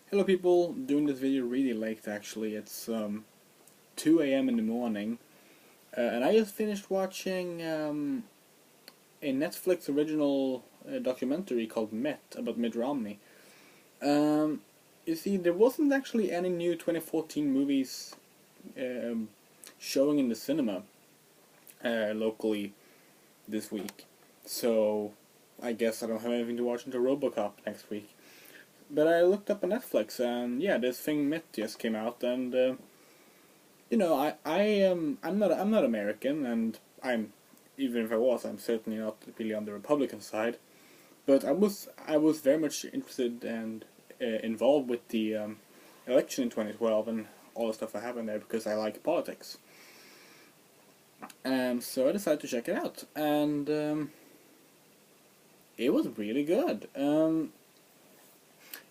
Hello people, doing this video really late actually. It's 2 a.m. in the morning, and I just finished watching a Netflix original documentary called Mitt about Mitt Romney. Um, you see, there wasn't actually any new 2014 movies um, showing in the cinema locally this week, so I guess I don't have anything to watch until RoboCop next week. But I looked up on Netflix, and yeah, this thing Mitt just came out, and I'm not American, and I'm even if I was, I'm certainly not really on the Republican side. But I was very much interested and involved with the election in 2012 and all the stuff that happened there because I like politics. And so I decided to check it out, and it was really good.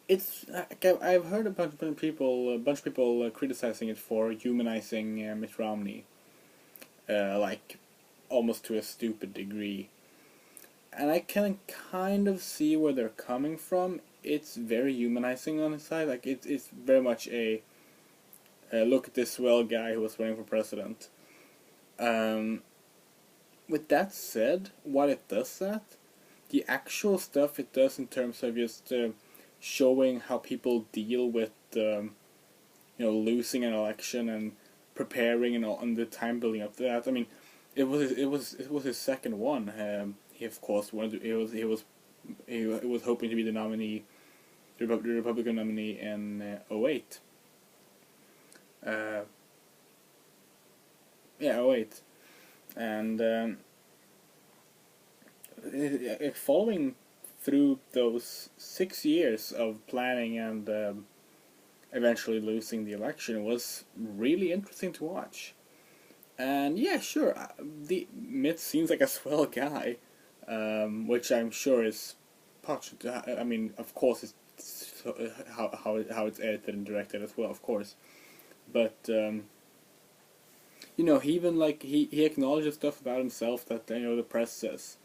I've heard a bunch of people criticizing it for humanizing Mitt Romney, like almost to a stupid degree, and I can kind of see where they're coming from. It's very humanizing on his side, like it's very much a look at this swell guy who was running for president. Um, with that said, while it does that, the actual stuff it does in terms of just showing how people deal with losing an election and preparing and all, and the time building up to that. I mean, it was his second one. He of course wanted to, he was hoping to be the nominee, the Republican nominee in 08. Uh, yeah, 08, and following through those 6 years of planning and eventually losing the election was really interesting to watch. And yeah, sure, the Mitt seems like a swell guy, which I'm sure is I mean, of course, it's how it's edited and directed as well, of course. But he even he acknowledges stuff about himself that the press says.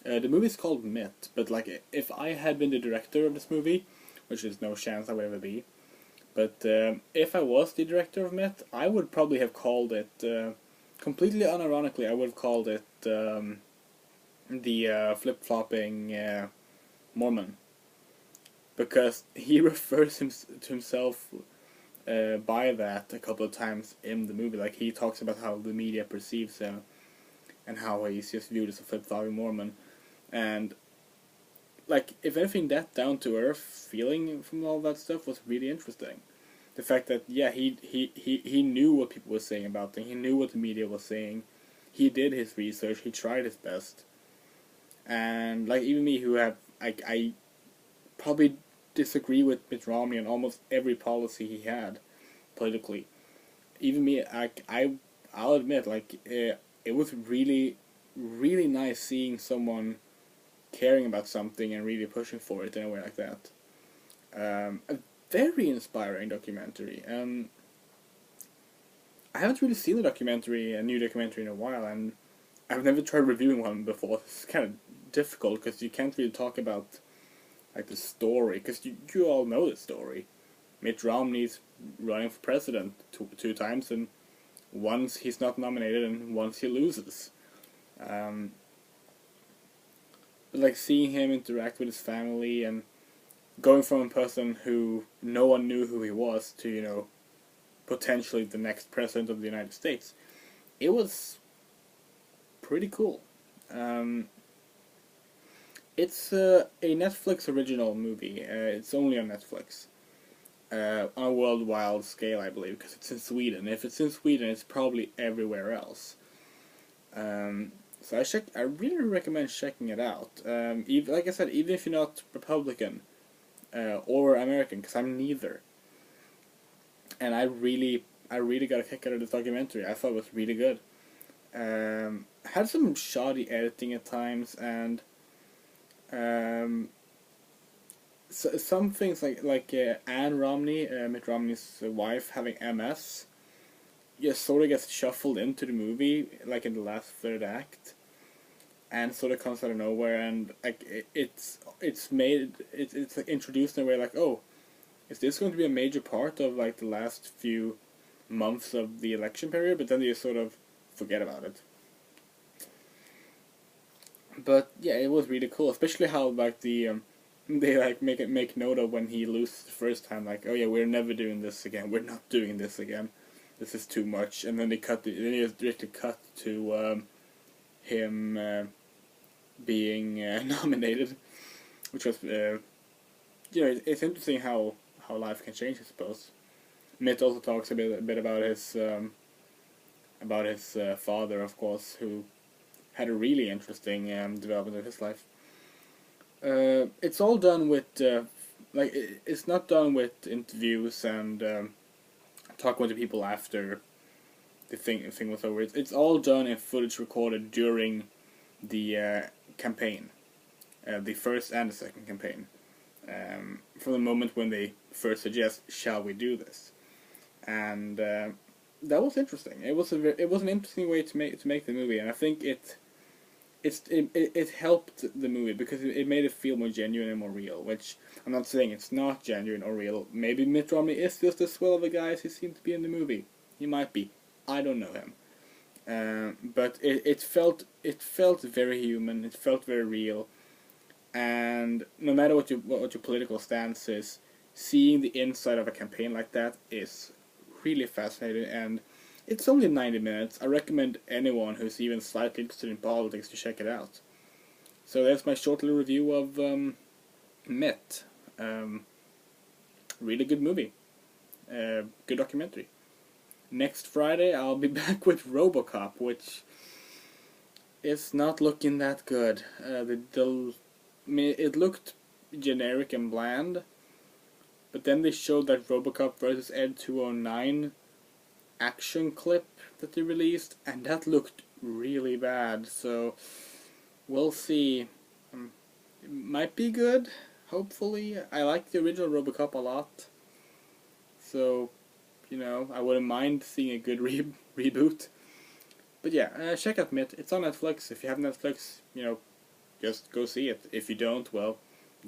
The movie's called Mitt, but like if I had been the director of this movie, which is no chance I would ever be, but if I was the director of Mitt, I would probably have called it completely unironically. I would have called it the flip-flopping Mormon, because he refers to himself by that a couple of times in the movie. Like he talks about how the media perceives him and how he's just viewed as a flip-flopping Mormon. And like, if anything, that down-to-earth feeling from all that stuff was really interesting. The fact that yeah, he knew what people were saying about him. He knew what the media was saying. He did his research. He tried his best. And like even me, who have I probably disagree with Mitt Romney on almost every policy he had politically. Even me, I'll admit, like it was really really nice seeing someone caring about something and really pushing for it in a way like that. A very inspiring documentary. I haven't really seen a new documentary in a while, and I've never tried reviewing one before. It's kind of difficult because you can't really talk about like the story, because you all know the story. Mitt Romney's running for president two times, and once he's not nominated and once he loses. But like seeing him interact with his family and going from a person who no one knew who he was to potentially the next president of the United States, it was pretty cool. It's a Netflix original movie. It's only on Netflix. On a worldwide scale, I believe, because it's in Sweden. If it's in Sweden, it's probably everywhere else. So I really recommend checking it out. Like I said, even if you're not Republican or American, because I'm neither. And I really got a kick out of this documentary. I thought it was really good. Had some shoddy editing at times, and some things like Anne Romney, Mitt Romney's wife, having MS, just sort of gets shuffled into the movie, like in the last third act, and sort of comes out of nowhere, and like it's introduced in a way like, oh, is this going to be a major part of like the last few months of the election period? But then you sort of forget about it. But yeah, it was really cool, especially how like they like make note of when he loses the first time, like, oh yeah, we're never doing this again. We're not doing this again. This is too much. And then then they just directly cut to him being nominated, which was it's interesting how life can change, I suppose. Mitt also talks a bit about his father, of course, who had a really interesting development of his life. It's all done with it's not done with interviews and talking to people after the thing was over. It's all done in footage recorded during the campaign, the first and the second campaign, from the moment when they first suggest, "Shall we do this?" And that was interesting. It was an interesting way to make the movie, and I think it helped the movie because it made it feel more genuine and more real, which I'm not saying it's not genuine or real. Maybe Mitt Romney is just as swell of a guy as he seemed to be in the movie. He might be. I don't know him. But it felt very human. It felt very real. And no matter what your political stance is, seeing the inside of a campaign like that is really fascinating, and it's only 90 minutes. I recommend anyone who's even slightly interested in politics to check it out. So that's my short little review of Mitt. Really good movie. Good documentary. Next Friday I'll be back with RoboCop, which is not looking that good. It looked generic and bland, but then they showed that RoboCop vs. Ed 209 action clip that they released, and that looked really bad, so we'll see. It might be good, hopefully. I like the original RoboCop a lot, so I wouldn't mind seeing a good reboot. But yeah, check out Mitt. It's on Netflix. If you have Netflix, just go see it. If you don't, well,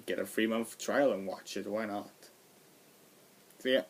get a free month trial and watch it. Why not? So yeah.